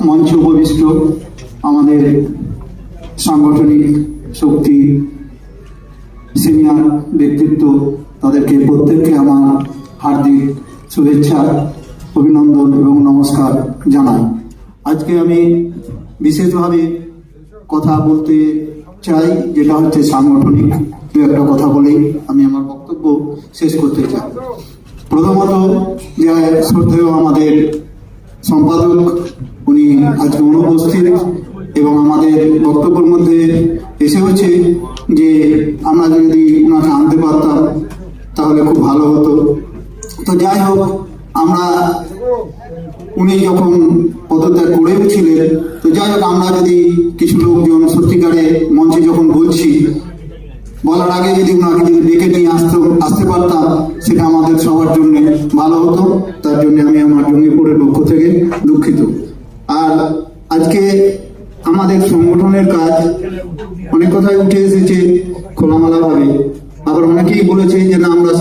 মঞ্চে উপবিষ্ট আমাদের সাংগঠনিক শক্তি সিনিয়র ব্যক্তিত্ব, তাদেরকে প্রত্যেককে আমার হার্দিক শুভেচ্ছা, অভিনন্দন এবং নমস্কার জানাই। আজকে আমি বিশেষভাবে কথা বলতে চাই, যেটা হচ্ছে সাংগঠনিক দু একটা কথা বলেই আমি আমার বক্তব্য শেষ করতে চাই। প্রথমত, যে শ্রদ্ধেয় আমাদের সম্পাদক, উনি আজকে অনুপস্থিত এবং আমাদের বক্তব্যের মধ্যে এসে হচ্ছে যে আমরা যদি ওনাকে আনতে পারতাম তাহলে খুব ভালো হতো। তো যাই হোক, আমরা উনি যখন পদত্যাগ করেওছিলেন, তো যাই হোক আমরা যদি কিছু লোকজন সত্যিকারে মঞ্চে যখন বলছি, বলার আগে যদি ওনাকে যদি ডেকে নিয়ে আসতে পারতাম, সেটা আমাদের সবার জন্য ভালো হতো। তার জন্য আমি আমার জঙ্গিপুরের পক্ষ থেকে দুঃখিত। আর আজকে আমাদের সংগঠনের কাজ অনেক কথাই উঠে এসেছে খোলামেলা ভাবে, আবার অনেকেই বলেছে যে না আমরা